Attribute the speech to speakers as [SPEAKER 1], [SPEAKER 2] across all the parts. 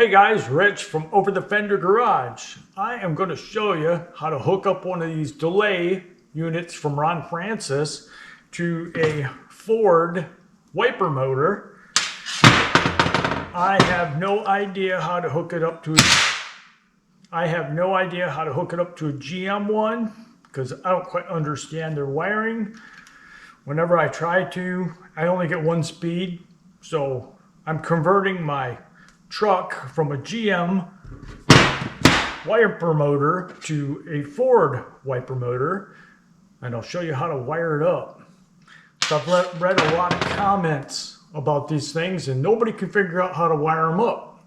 [SPEAKER 1] Hey guys, Rich from Over the Fender Garage. I am going to show you how to hook up one of these delay units from Ron Francis to a Ford wiper motor. I have no idea how to hook it up to a GM one because I don't quite understand their wiring. Whenever I try to, I only get one speed, so I'm converting my truck from a GM wiper motor to a Ford wiper motor, and I'll show you how to wire it up. So I've read a lot of comments about these things and nobody can figure out how to wire them up.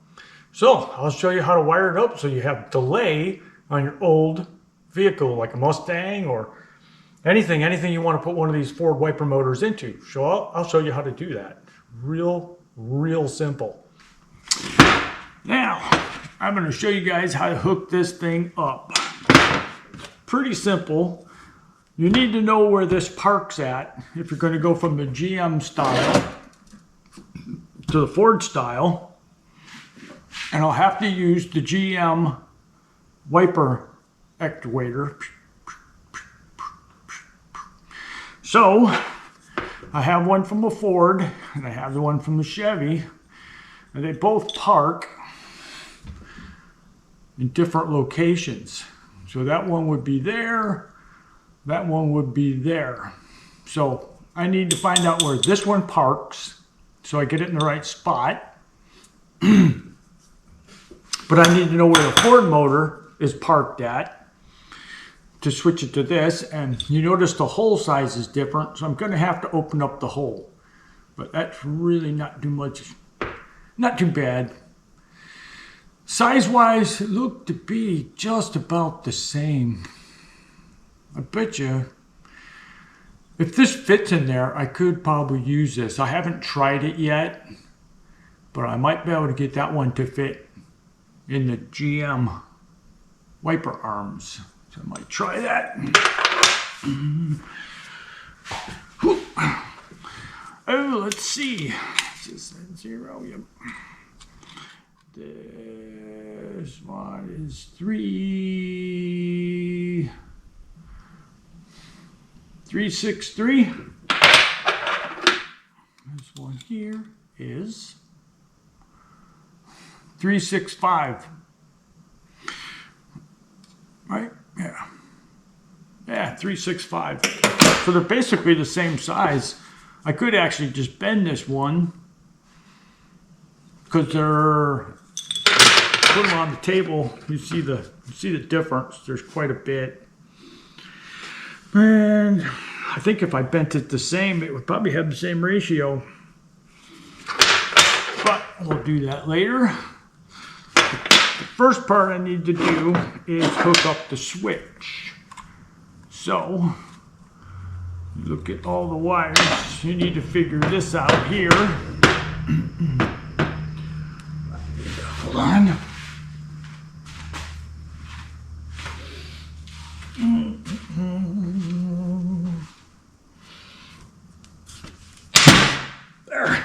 [SPEAKER 1] So I'll show you how to wire it up so you have delay on your old vehicle like a Mustang or anything you want to put one of these Ford wiper motors into. So I'll show you how to do that. Real simple. Now, I'm going to show you guys how to hook this thing up. Pretty simple. You need to know where this parks at if you're going to go from the GM style to the Ford style. And I'll have to use the GM wiper actuator. So, I have one from a Ford and I have the one from the Chevy. And they both park in different locations. So that one would be there, that one would be there. So I need to find out where this one parks so I get it in the right spot. But I need to know where the Ford motor is parked at to switch it to this. And you notice the hole size is different, so I'm going to have to open up the hole. But that's really not too bad. Size-wise, it looked to be just about the same. I bet you, if this fits in there, I could probably use this. I haven't tried it yet, but I might be able to get that one to fit in the GM wiper arms. So I might try that. Oh, let's see. Is this 0? Yep. This one is 363. This one here is 365. Right? Yeah. Yeah, 365. So they're basically the same size. I could actually just bend this one because they're put them on the table. You see the difference. There's quite a bit. And I think if I bent it the same, it would probably have the same ratio. But we'll do that later. The first part I need to do is hook up the switch. So, look at all the wires. You need to figure this out here. Hold on. There.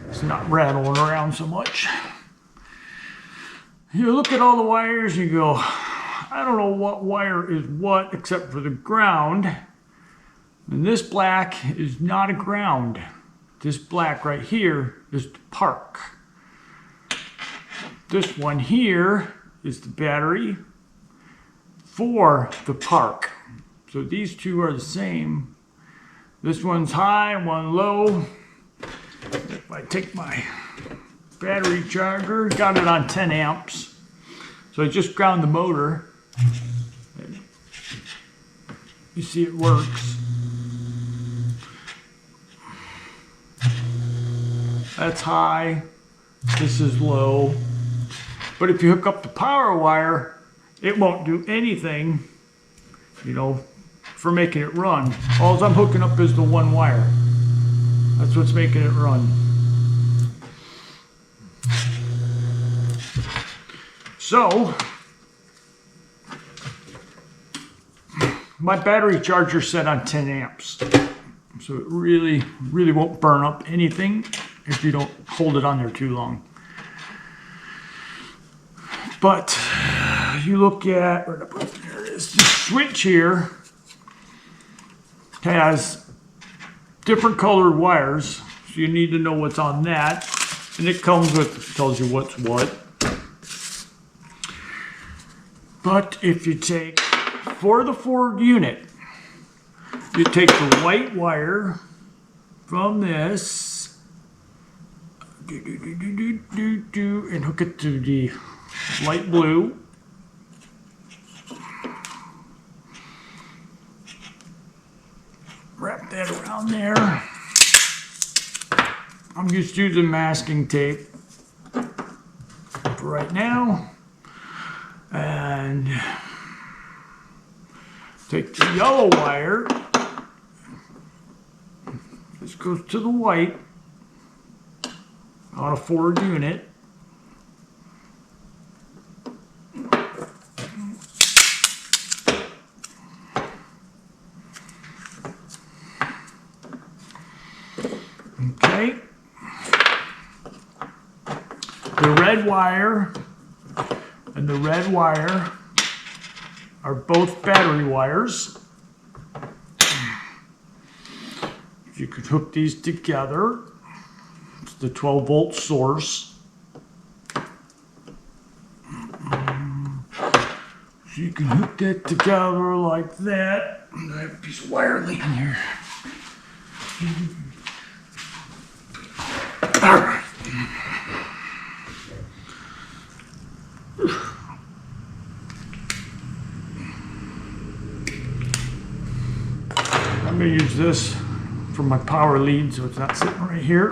[SPEAKER 1] It's not rattling around so much. You look at all the wires, you go, I don't know what wire is what except for the ground. And this black is not a ground. This black right here is the park. This one here is the battery for the park. So these two are the same. This one's high, one low. If I take my battery charger, got it on 10 amps. So I just ground the motor. You see it works. That's high, this is low. But if you hook up the power wire, it won't do anything, you know, for making it run. All I'm hooking up is the one wire. That's what's making it run. So, my battery charger set on 10 amps. So it really won't burn up anything if you don't hold it on there too long. But you look at, there it is, the switch here has different colored wires, so you need to know what's on that. And it comes with, tells you what's what. But if you take, for the Ford unit, you take the white wire from this, and hook it to the light blue. Wrap that around there. I'm just using masking tape for right now. And take the yellow wire. This goes to the white on a Ford unit. Okay. The red wire and the red wire are both battery wires. You could hook these together. It's the 12-volt source. So you can hook that together like that. I have a piece of wire laying here. All right. I'm going to use this for my power lead, so it's not sitting right here.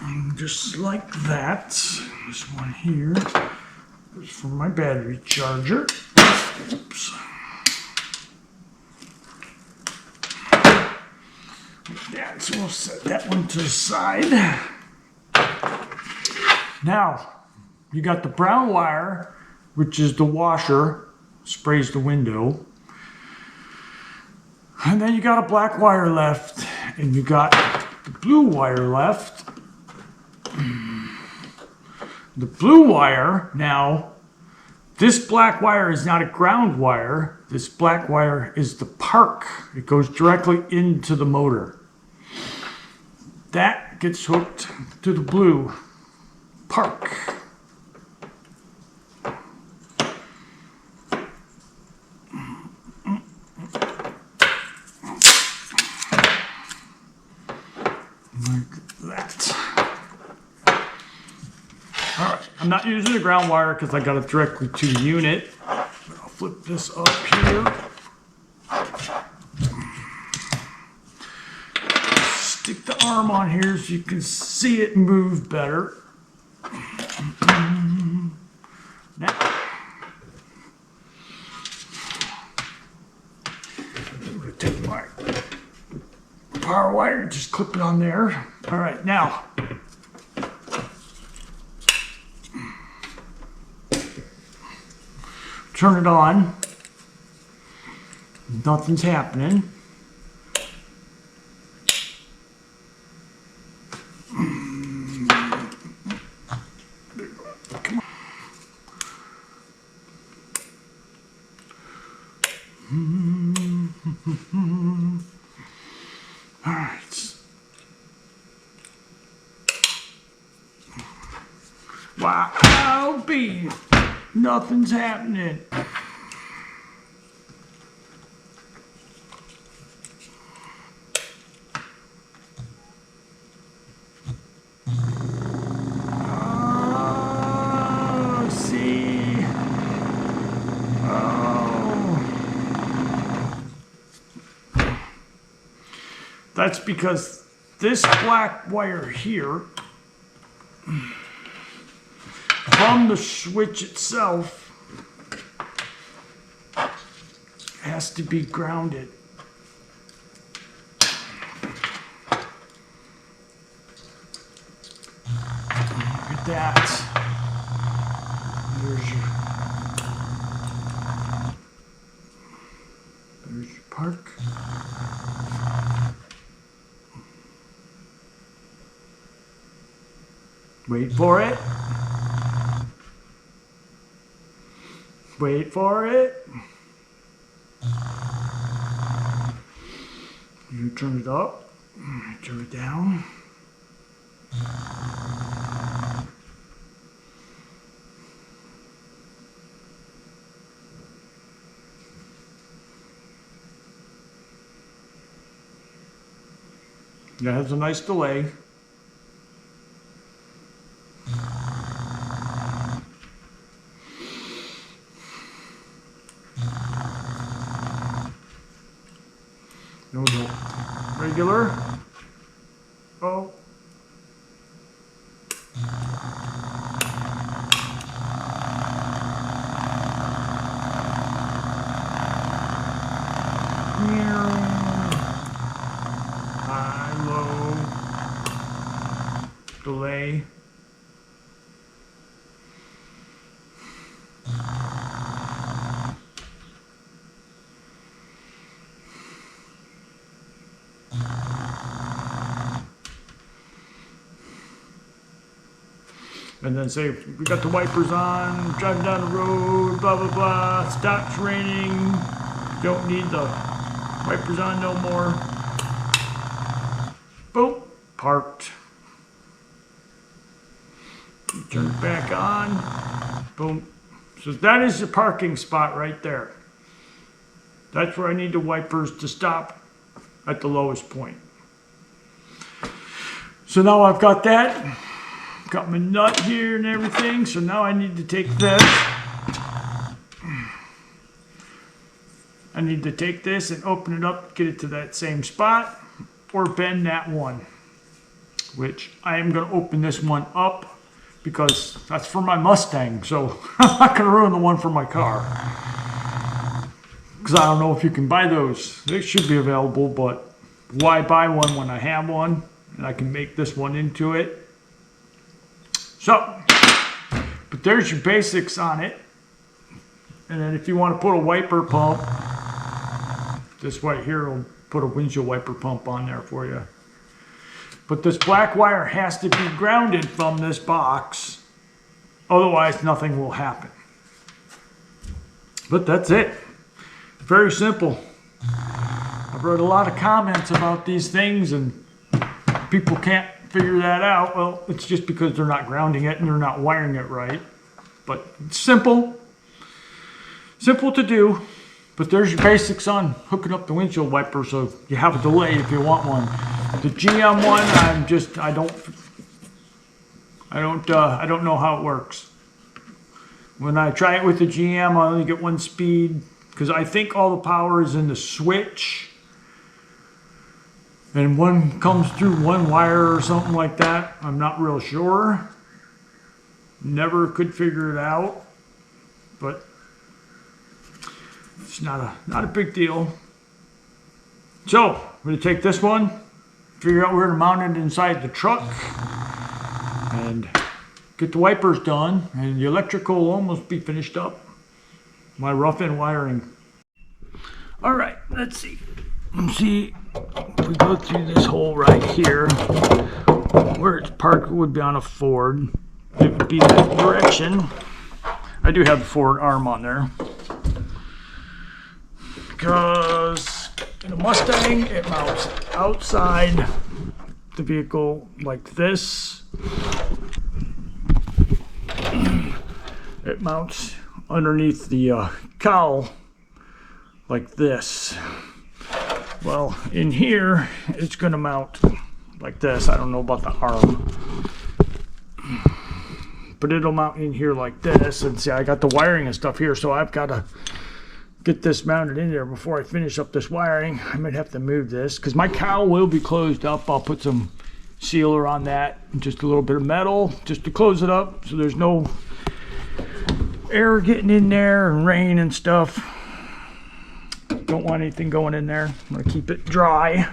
[SPEAKER 1] And just like that, this one here is for my battery charger. Oops. Yeah, so we'll set that one to the side. Now, you got the brown wire, which is the washer, sprays the window. And then you got a black wire left, and you got the blue wire left. The blue wire, now, this black wire is not a ground wire. This black wire is the park. It goes directly into the motor. That gets hooked to the blue park. I'm not using the ground wire because I got it directly to the unit. I'll flip this up here. Stick the arm on here so you can see it move better. Now, I'm going to take my power wire and just clip it on there. All right, now. Turn it on. Nothing's happening. Come on. All right. Wow, B. Nothing's happening. Oh, see. Oh. That's because this black wire here from the switch itself has to be grounded. Look at that. There's your park. Wait for it. Wait for it. You turn it up, turn it down. That has a nice delay. No, no. Regular. Oh. High, low. Delay. And then say, we got the wipers on, driving down the road, blah, blah, blah, stops raining, don't need the wipers on no more. Boom, parked. Turn it back on, boom. So that is the parking spot right there. That's where I need the wipers to stop at the lowest point. So now I've got that. Got my nut here and everything, so now I need to take this. I need to take this and open it up, get it to that same spot, or bend that one. Which I am going to open this one up because that's for my Mustang, so I'm not going to ruin the one for my car. Because I don't know if you can buy those. They should be available, but why buy one when I have one? And I can make this one into it. So, but there's your basics on it. And then if you want to put a wiper pump, this right here will put a windshield wiper pump on there for you. But this black wire has to be grounded from this box. Otherwise, nothing will happen. But that's it. Very simple. I've read a lot of comments about these things and people can't figure that out. Well, it's just because they're not grounding it and they're not wiring it right. But it's simple. Simple to do. But there's your basics on hooking up the windshield wiper so you have a delay if you want one. The GM one, I don't know how it works. When I try it with the GM, I only get one speed because I think all the power is in the switch. And one comes through one wire or something like that. I'm not real sure. Never could figure it out. But it's not a big deal. So, I'm going to take this one, figure out where to mount it inside the truck, and get the wipers done, and the electrical will almost be finished up. My rough end wiring. All right, let's see. See, if we go through this hole right here, where it's parked would be on a Ford. It would be that direction. I do have the Ford arm on there. Because in a Mustang, it mounts outside the vehicle like this. It mounts underneath the cowl like this. Well, in here, it's going to mount like this. I don't know about the arm. But it'll mount in here like this. And see, I got the wiring and stuff here, so I've got to get this mounted in there before I finish up this wiring. I might have to move this because my cowl will be closed up. I'll put some sealer on that, just a little bit of metal just to close it up so there's no air getting in there and rain and stuff. Don't want anything going in there. I'm going to keep it dry.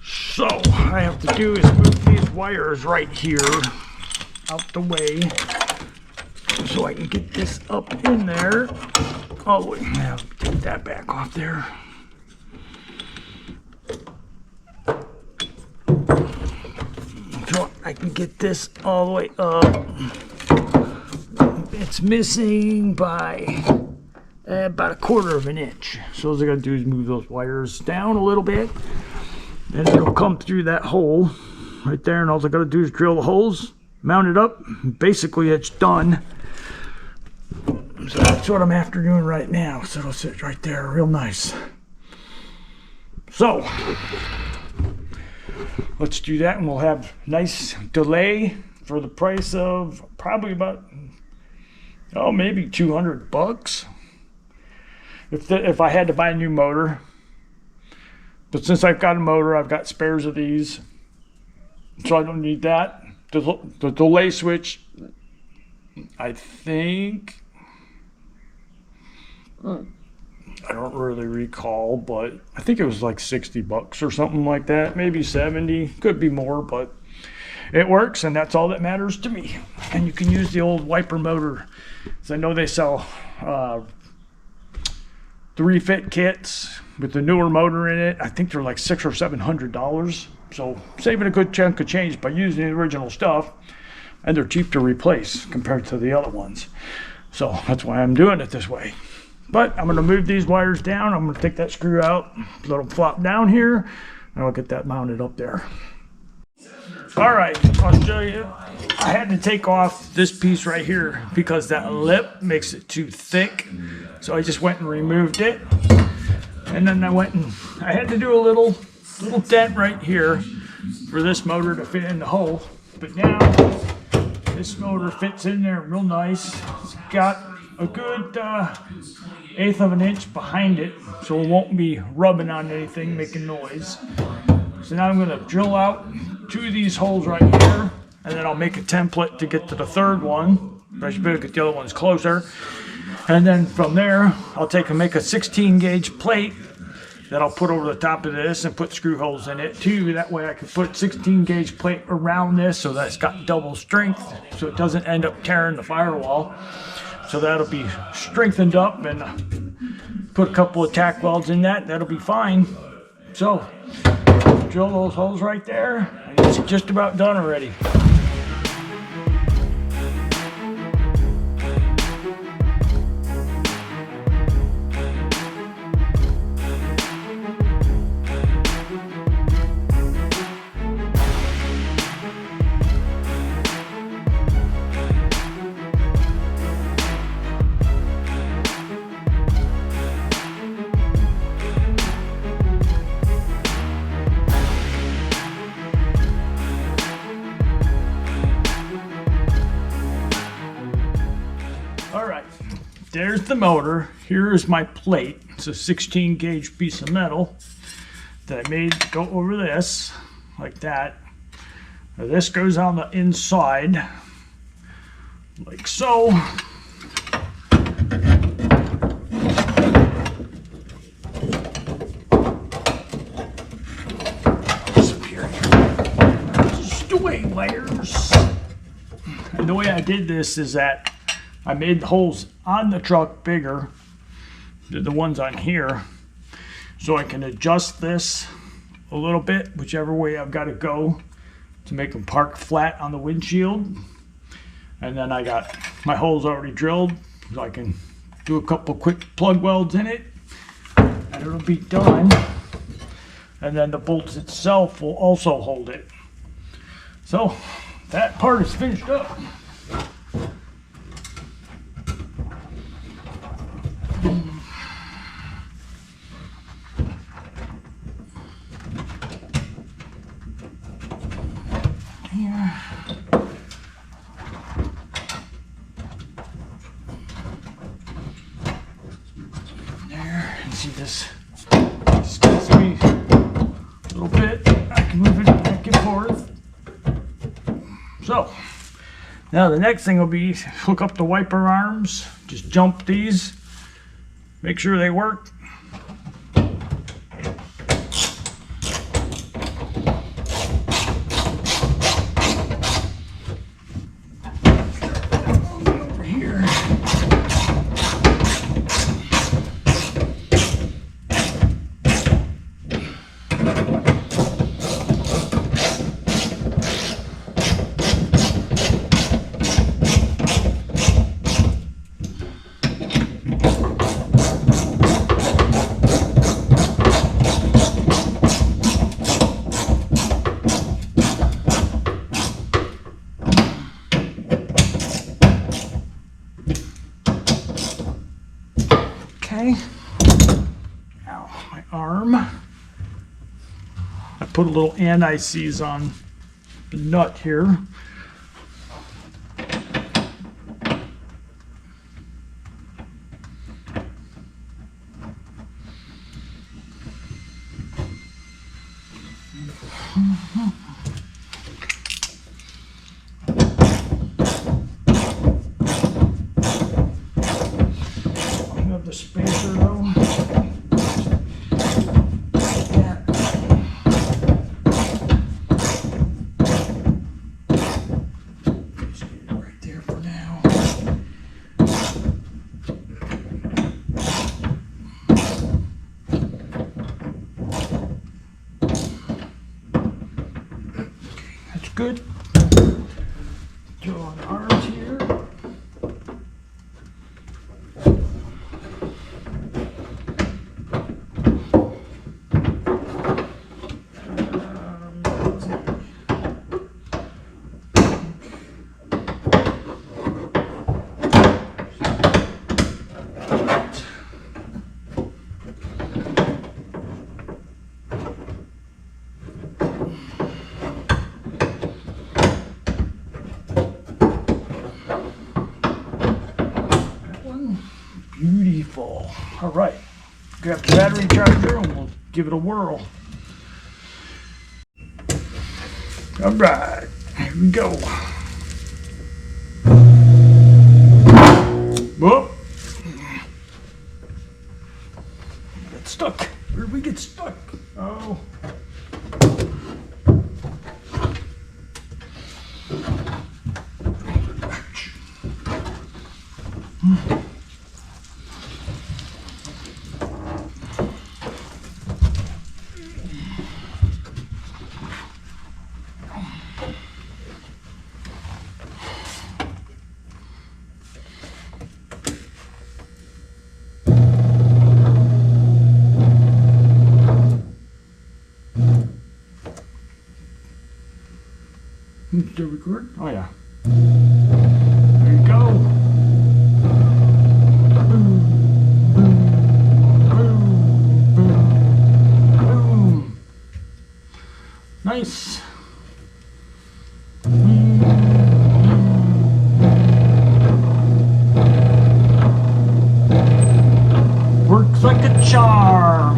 [SPEAKER 1] So what I have to do is move these wires right here out the way so I can get this up in there. Oh, wait, now take that back off there. So I and get this all the way up. It's missing by about 1/4 of an inch. So all I gotta do is move those wires down a little bit, and it'll come through that hole right there, and all I gotta do is drill the holes, mount it up, basically it's done. So that's what I'm after doing right now. So it'll sit right there real nice. So let's do that, and we'll have nice delay for the price of probably about, oh, maybe $200 if I had to buy a new motor. But since I've got a motor, I've got spares of these, so I don't need that. The delay switch, I think, I don't really recall, but I think it was like $60 or something like that, maybe 70, could be more, but it works, and that's all that matters to me. And you can use the old wiper motor, because I know they sell 3-fit kits with the newer motor in it. I think they're like $600 or $700, so saving a good chunk of change by using the original stuff, and they're cheap to replace compared to the other ones. So that's why I'm doing it this way. But I'm going to move these wires down. I'm going to take that screw out, let them flop down here, and I'll get that mounted up there. All right, I'll show you. I had to take off this piece right here because that lip makes it too thick. So I just went and removed it. And then I had to do a little dent right here for this motor to fit in the hole. But now this motor fits in there real nice. It's got a good 1/8 of an inch behind it, so it won't be rubbing on anything, making noise. So now I'm going to drill out 2 of these holes right here, and then I'll make a template to get to the 3rd one. I should better get the other ones closer. And then from there, I'll take and make a 16 gauge plate that I'll put over the top of this and put screw holes in it too. That way I can put 16 gauge plate around this so that it's got double strength, so it doesn't end up tearing the firewall. So that'll be strengthened up, and put a couple of tack welds in that. That'll be fine. So drill those holes right there, and it's just about done already. There's the motor. Here is my plate. It's a 16 gauge piece of metal that I made go over this, like that. Now this goes on the inside, like so. Disappear here. Stowaway wires. And the way I did this is that I made the holes on the truck bigger than the ones on here, so I can adjust this a little bit, whichever way I've got to go to make them park flat on the windshield. And then I got my holes already drilled, so I can do a couple quick plug welds in it, and it'll be done. And then the bolts itself will also hold it. So that part is finished up. See this gets me a little bit. I can move it back and forth. So now the next thing will be hook up the wiper arms. Just jump these, make sure they work. Over here. I put a little anti-seize on the nut here. The spacer though. Yeah. Just get it right there for now. Okay, that's good. Throw on arms here. Beautiful. All right, grab the battery charger and we'll give it a whirl. All right, here we go. Whoop. Get stuck. Where did we get stuck? Oh. Still record? Oh yeah. There you go. Boom, boom, boom, boom, boom. Nice. Works like a charm.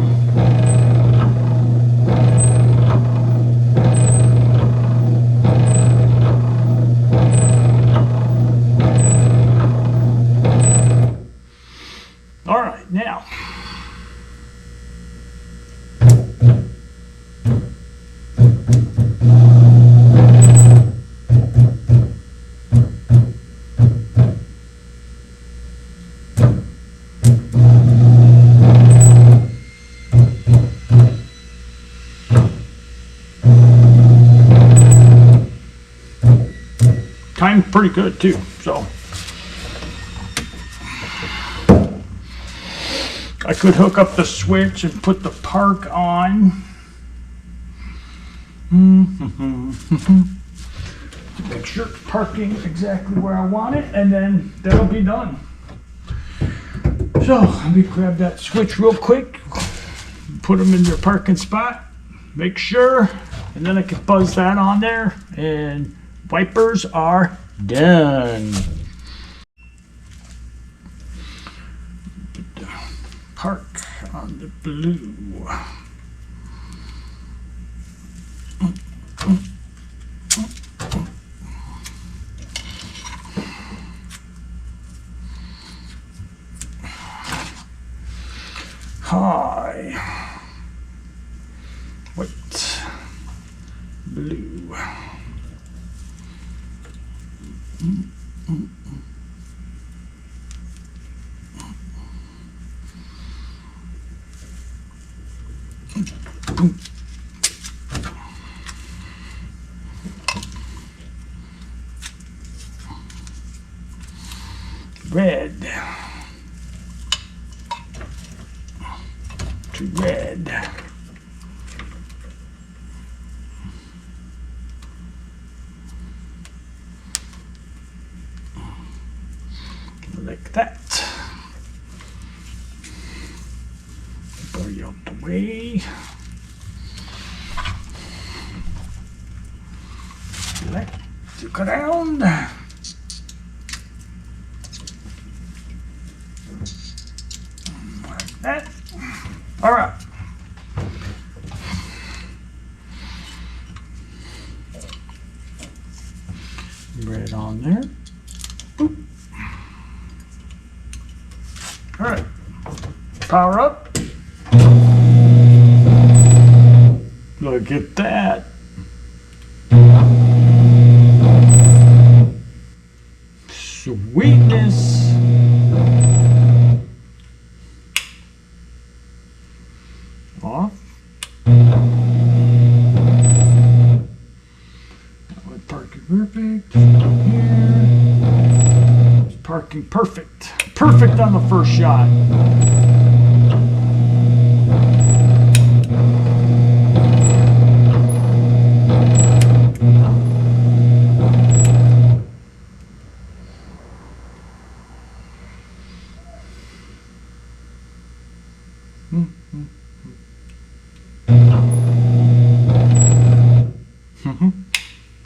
[SPEAKER 1] All right, now. Timed pretty good too, so. I could hook up the switch and put the park on. Make sure it's parking exactly where I want it, and then that'll be done. So let me grab that switch real quick, put them in their parking spot, make sure, and then I can buzz that on there, and wipers are done. Park on the blue. Hi. White. Blue. Red to red. Like that. Body out the way. Look around. Like that. All right. Right on there. Boop. All right. Power up. Look at that. Sweetness. Off. That would parking perfect. Here. It's parking perfect. Perfect on the first shot.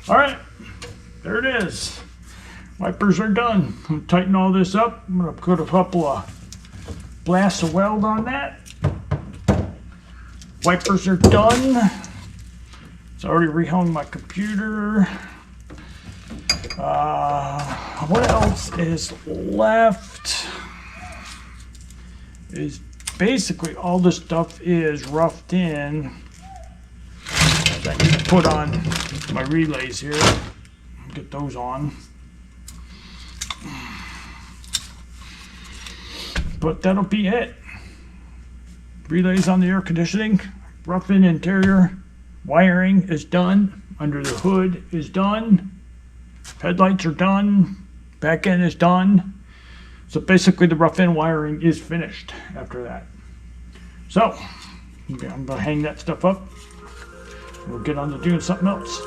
[SPEAKER 1] All right, there it is. Wipers are done. I'm gonna tighten all this up. I'm gonna put a couple of blasts of weld on that. Wipers are done. It's already rehung my computer. What else is left? Is basically all this stuff is roughed in. I need to put on my relays here. Get those on. But that'll be it. Relays on the air conditioning. Rough in interior. Wiring is done. Under the hood is done. Headlights are done. Back end is done. So basically the rough in wiring is finished after that. So I'm going to hang that stuff up. We'll get on to doing something else.